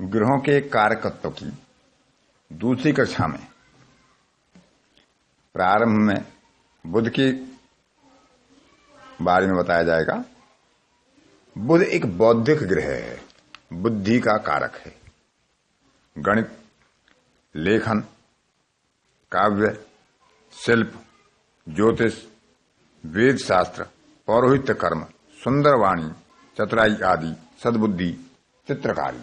ग्रहों के कारकत्व की दूसरी कक्षा में प्रारंभ में बुध के बारे में बताया जाएगा। बुध एक बौद्धिक ग्रह है, बुद्धि का कारक है। गणित, लेखन, काव्य, शिल्प, ज्योतिष, वेद शास्त्र, पौरोहित्य कर्म, सुंदर वाणी, चतुराई आदि, सद्बुद्धि, चित्रकारी,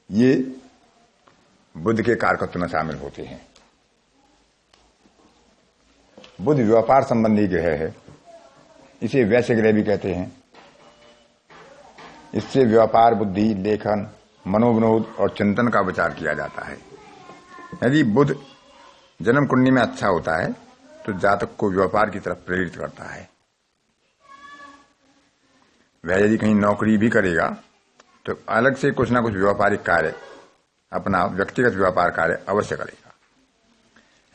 ये बुध के कारकत्व में शामिल होते हैं। बुध व्यापार संबंधी ग्रह है, इसे वैश्य ग्रह भी कहते हैं। इससे व्यापार, बुद्धि, लेखन, मनोविनोद और चिंतन का विचार किया जाता है। यदि बुध जन्म कुंडली में अच्छा होता है तो जातक को व्यापार की तरफ प्रेरित करता है। वह यदि कहीं नौकरी भी करेगा तो अलग से कुछ ना कुछ व्यापारिक कार्य, अपना व्यक्तिगत व्यापार कार्य अवश्य करेगा।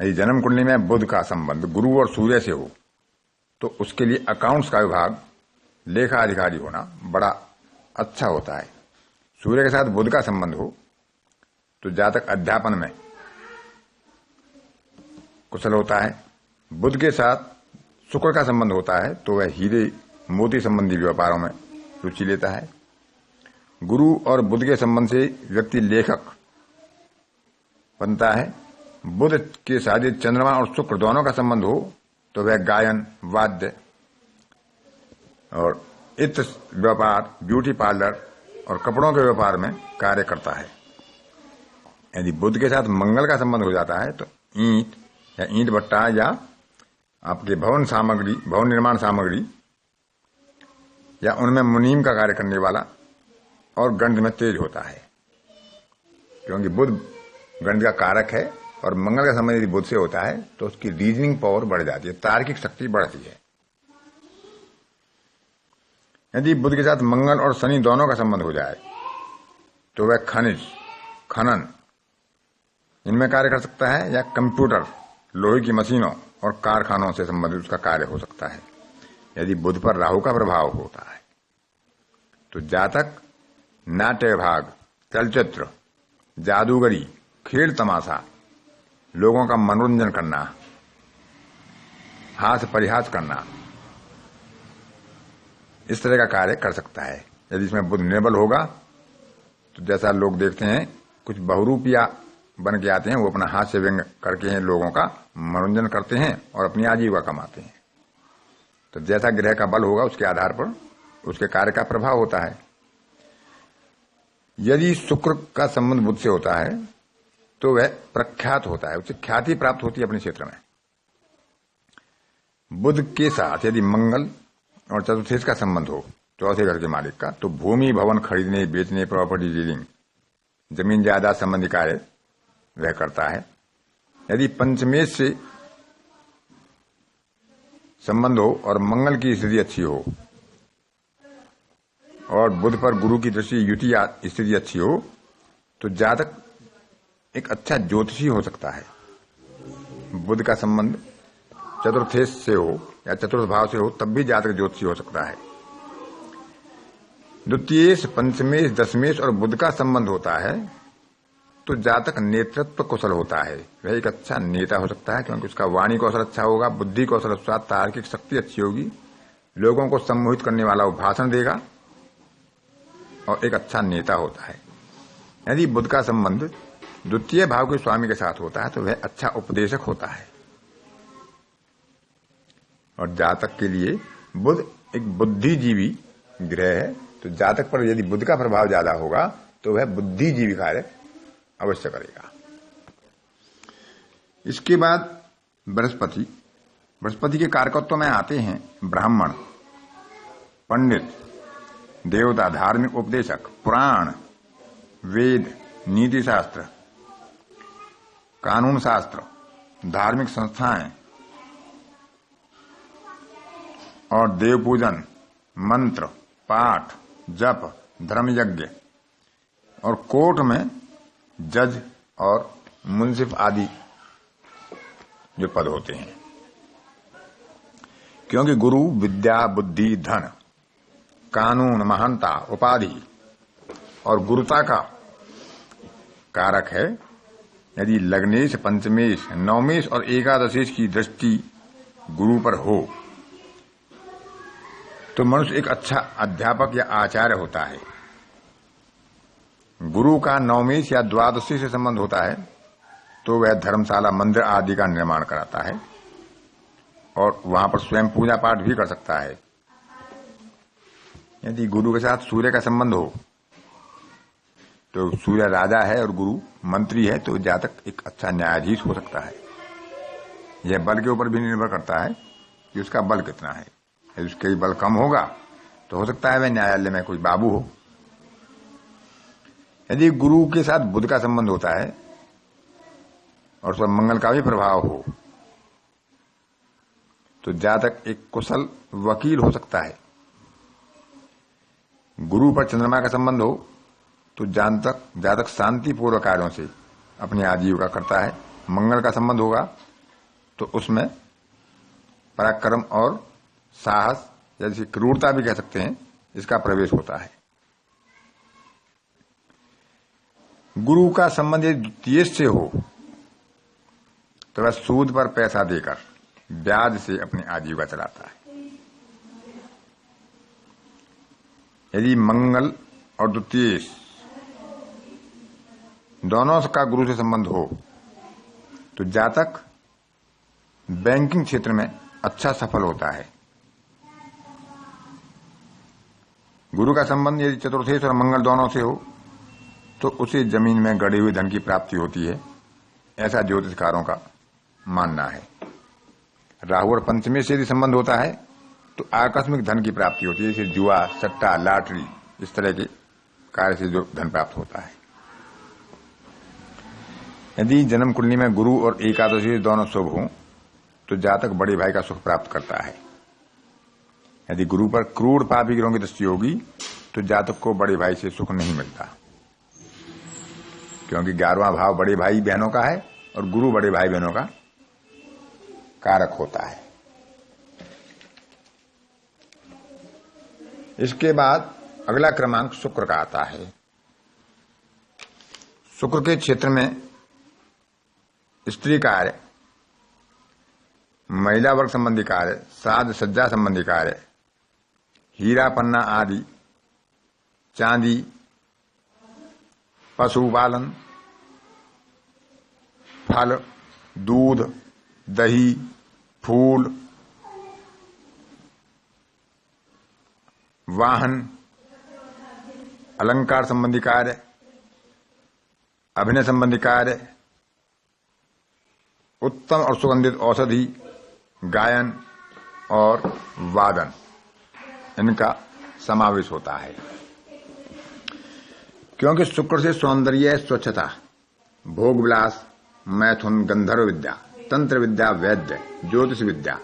यदि जन्म कुंडली में बुध का संबंध गुरु और सूर्य से हो तो उसके लिए अकाउंट्स का विभाग, लेखा अधिकारी होना बड़ा अच्छा होता है। सूर्य के साथ बुध का संबंध हो तो जातक अध्यापन में कुशल होता है। बुध के साथ शुक्र का संबंध होता है तो वह हीरे मोती संबंधी व्यापारों में रुचि लेता है। गुरु और बुध के संबंध से व्यक्ति लेखक बनता है। बुध के साथ चंद्रमा और शुक्र दोनों का संबंध हो तो वह गायन, वाद्य और इत्र व्यापार, ब्यूटी पार्लर और कपड़ों के व्यापार में कार्य करता है। यदि बुध के साथ मंगल का संबंध हो जाता है तो ईंट या ईंट भट्टा या आपके भवन सामग्री, भवन निर्माण सामग्री या उनमें मुनीम का कार्य करने वाला और गणित में तेज होता है। क्योंकि बुध गणित का कारक है और मंगल का संबंध यदि बुध से होता है तो उसकी रीजनिंग पावर बढ़ जाती है, तार्किक शक्ति बढ़ती है। यदि बुध के साथ मंगल और शनि दोनों का संबंध हो जाए तो वह खनिज, खनन इनमें कार्य कर सकता है या कंप्यूटर, लोहे की मशीनों और कारखानों से संबंधित उसका कार्य हो सकता है। यदि बुध पर राहु का प्रभाव होता है तो जातक नाट्य विभाग, चलचित्र, जादूगरी, खेल तमाशा, लोगों का मनोरंजन करना, हास्य परिहास करना, इस तरह का कार्य कर सकता है। यदि इसमें बुध निर्बल होगा तो जैसा लोग देखते हैं कुछ बहुरूपिया बन के आते हैं, वो अपना हास्य व्यंग करके हैं लोगों का मनोरंजन करते हैं और अपनी आजीविका कमाते हैं। तो जैसा ग्रह का बल होगा उसके आधार पर उसके कार्य का प्रभाव होता है। यदि शुक्र का संबंध बुध से होता है तो वह प्रख्यात होता है, उसे ख्याति प्राप्त होती है अपने क्षेत्र में। बुध के साथ यदि मंगल और चतुर्थेश का संबंध हो, चौथे घर के मालिक का, तो भूमि भवन खरीदने, बेचने, प्रॉपर्टी डीलिंग, जमीन जायदाद संबंधी कार्य वह करता है। यदि पंचमेश से संबंध हो और मंगल की स्थिति अच्छी हो और बुध पर गुरु की दृष्टि, युति स्थिति अच्छी हो तो जातक एक अच्छा ज्योतिषी हो सकता है। बुध का संबंध चतुर्थेश से हो या चतुर्थ भाव से हो तब भी जातक ज्योतिषी हो सकता है। द्वितीयेश, पंचमेश, दशमेश और बुध का संबंध होता है तो जातक नेतृत्व कुशल होता है। वह एक अच्छा नेता हो सकता है क्योंकि उसका वाणी कौशल अच्छा होगा, बुद्धि कौशल अच्छा, तार्किक शक्ति अच्छी होगी, लोगों को सम्मोहित करने वाला वो भाषण देगा और एक अच्छा नेता होता है। यदि बुध का संबंध द्वितीय भाव के स्वामी के साथ होता है तो वह अच्छा उपदेशक होता है। और जातक के लिए बुध एक बुद्धिजीवी ग्रह है, तो जातक पर यदि बुध का प्रभाव ज्यादा होगा तो वह बुद्धिजीवी कार्य अवश्य करेगा। इसके बाद बृहस्पति के कारकत्व में आते हैं ब्राह्मण, पंडित, देवता, धार्मिक उपदेशक, पुराण, वेद, नीति शास्त्र, कानून शास्त्र, धार्मिक संस्थाएं और देव पूजन, मंत्र, पाठ, जप, धर्म यज्ञ और कोर्ट में जज और मुंसिफ आदि जो पद होते हैं। क्योंकि गुरु विद्या, बुद्धि, धन, कानून, महानता, उपाधि और गुरुता का कारक है। यदि लग्नेश, पंचमेश, नवमेश और एकादशेश की दृष्टि गुरु पर हो तो मनुष्य एक अच्छा अध्यापक या आचार्य होता है। गुरु का नवमेश या द्वादशी से संबंध होता है तो वह धर्मशाला, मंदिर आदि का निर्माण कराता है और वहां पर स्वयं पूजा पाठ भी कर सकता है। यदि गुरु के साथ सूर्य का संबंध हो तो सूर्य राजा है और गुरु मंत्री है तो जातक एक अच्छा न्यायाधीश हो सकता है। यह बल के ऊपर भी निर्भर करता है कि उसका बल कितना है। यदि उसका बल कम होगा तो हो सकता है वह न्यायालय में कोई बाबू हो। यदि गुरु के साथ बुध का संबंध होता है और उस पर मंगल का भी प्रभाव हो तो जातक एक कुशल वकील हो सकता है। गुरु पर चंद्रमा का संबंध हो तो जातक शांतिपूर्वक कार्यों से अपनी आजीविका करता है। मंगल का संबंध होगा तो उसमें पराक्रम और साहस, जैसी क्रूरता भी कह सकते हैं, इसका प्रवेश होता है। गुरु का संबंध यदि द्वितीय से हो तो वह सूद पर पैसा देकर ब्याज से अपनी आजीविका चलाता है। यदि मंगल और द्वितीय दोनों का गुरु से संबंध हो तो जातक बैंकिंग क्षेत्र में अच्छा सफल होता है। गुरु का संबंध यदि चतुर्थेश और मंगल दोनों से हो तो उसे जमीन में गड़े हुए धन की प्राप्ति होती है, ऐसा ज्योतिषकारों का मानना है। राहु और पंचमी से यदि संबंध होता है तो आकस्मिक धन की प्राप्ति होती है, जैसे जुआ, सट्टा, लॉटरी, इस तरह के कार्य से जो धन प्राप्त होता है। यदि जन्म कुंडली में गुरु और एकादशी दोनों शुभ हों तो जातक बड़े भाई का सुख प्राप्त करता है। यदि गुरु पर क्रूर पापी ग्रहों की दृष्टि होगी तो जातक को बड़े भाई से सुख नहीं मिलता, क्योंकि 11वां भाव बड़े भाई बहनों का है और गुरु बड़े भाई बहनों का कारक होता है। इसके बाद अगला क्रमांक शुक्र का आता है। शुक्र के क्षेत्र में स्त्री कार्य, महिला वर्ग संबंधी कार्य, साज सज्जा संबंधी कार्य, हीरा पन्ना आदि, चांदी, पशुपालन, फल, दूध, दही, फूल, वाहन, अलंकार संबंधी कार्य, अभिनय संबंधी कार्य, उत्तम और सुगंधित औषधि, गायन और वादन, इनका समावेश होता है। क्योंकि शुक्र से सौंदर्य, स्वच्छता, भोग विलास, मैथुन, गंधर्व विद्या, तंत्र विद्या, वैद्य, ज्योतिष विद्या,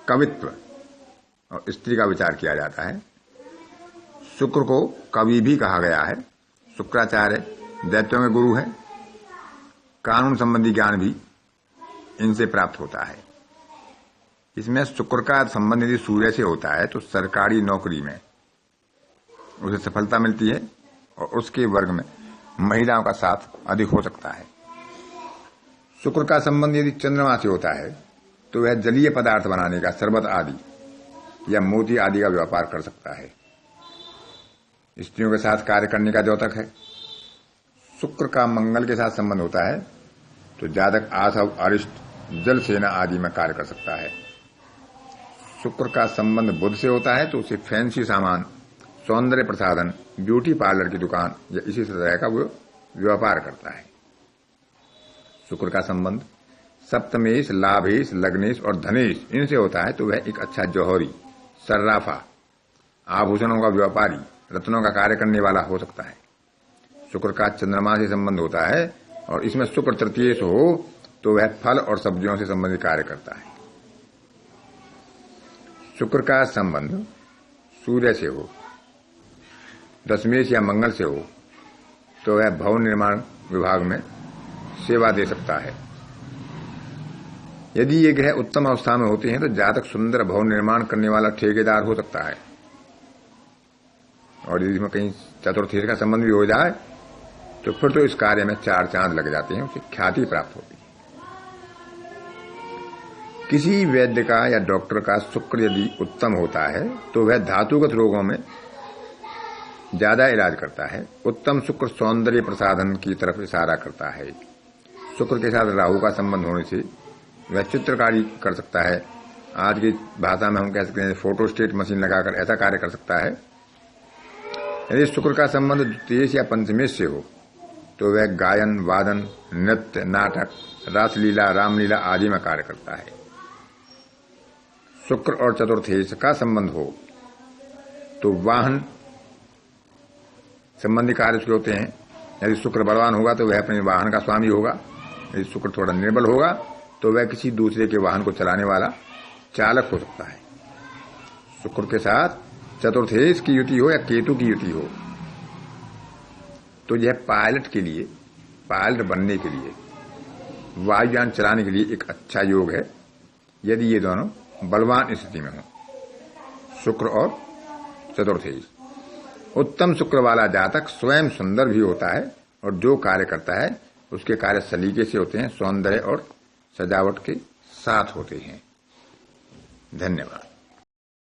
कवित्व और स्त्री का विचार किया जाता है। शुक्र को कवि भी कहा गया है। शुक्राचार्य दैत्यों के गुरु है। कानून संबंधी ज्ञान भी इनसे प्राप्त होता है। इसमें शुक्र का संबंध यदि सूर्य से होता है तो सरकारी नौकरी में उसे सफलता मिलती है और उसके वर्ग में महिलाओं का साथ अधिक हो सकता है। शुक्र का संबंध यदि चंद्रमा से होता है तो वह जलीय पदार्थ बनाने का, शरबत आदि या मोती आदि का व्यापार कर सकता है। स्त्रियों के साथ कार्य करने का द्योतक है। शुक्र का मंगल के साथ संबंध होता है तो जातक आसव, अरिष्ट, जल सेना आदि में कार्य कर सकता है। शुक्र का संबंध बुध से होता है तो उसे फैंसी सामान, सौंदर्य प्रसाधन, ब्यूटी पार्लर की दुकान या इसी तरह का वो व्यापार करता है। शुक्र का संबंध सप्तमेश, लाभेश, लग्नेश और धनेश इनसे होता है तो वह एक अच्छा जौहरी, सर्राफा, आभूषणों का व्यापारी, रत्नों का कार्य करने वाला हो सकता है। शुक्र का चंद्रमा से संबंध होता है और इसमें शुक्र तृतीय से हो तो वह फल और सब्जियों से संबंधित कार्य करता है। शुक्र का संबंध सूर्य से हो, दशमेश या मंगल से हो तो वह भवन निर्माण विभाग में सेवा दे सकता है। यदि ये ग्रह उत्तम अवस्था में होते हैं तो जातक सुंदर भवन निर्माण करने वाला ठेकेदार हो सकता है और यदि इसमें कहीं चतुर्थेश का संबंध भी हो जाए तो फिर तो इस कार्य में 4 चांद लग जाते हैं, उसे ख्याति प्राप्त होती है। किसी वैद्य का या डॉक्टर का शुक्र यदि उत्तम होता है तो वह धातुगत रोगों में ज्यादा इलाज करता है। उत्तम शुक्र सौंदर्य प्रसाधन की तरफ इशारा करता है। शुक्र के साथ राहु का संबंध होने से वह चित्रकारी कर सकता है। आज की भाषा में हम कह सकते हैं फोटोस्टेट मशीन लगाकर ऐसा कार्य कर सकता है। यदि शुक्र का संबंध द्वितीयेश या पंचमेश से हो तो वह गायन, वादन, नृत्य, नाटक, रासलीला, रामलीला आदि में कार्य करता है। शुक्र और चतुर्थेश का संबंध हो तो वाहन संबंधी कार्य उसके होते हैं। यदि शुक्र बलवान होगा तो वह अपने वाहन का स्वामी होगा। यदि शुक्र थोड़ा निर्बल होगा तो वह किसी दूसरे के वाहन को चलाने वाला चालक हो सकता है। शुक्र के साथ चतुर्थेश की युति हो या केतु की युति हो तो यह पायलट के लिए, पायलट बनने के लिए, वायुयान चलाने के लिए एक अच्छा योग है यदि ये दोनों बलवान स्थिति में हो, शुक्र और चतुर्थेश। उत्तम शुक्र वाला जातक स्वयं सुंदर भी होता है और जो कार्य करता है उसके कार्य सलीके से होते हैं, सौंदर्य और सजावट के साथ होते हैं। धन्यवाद।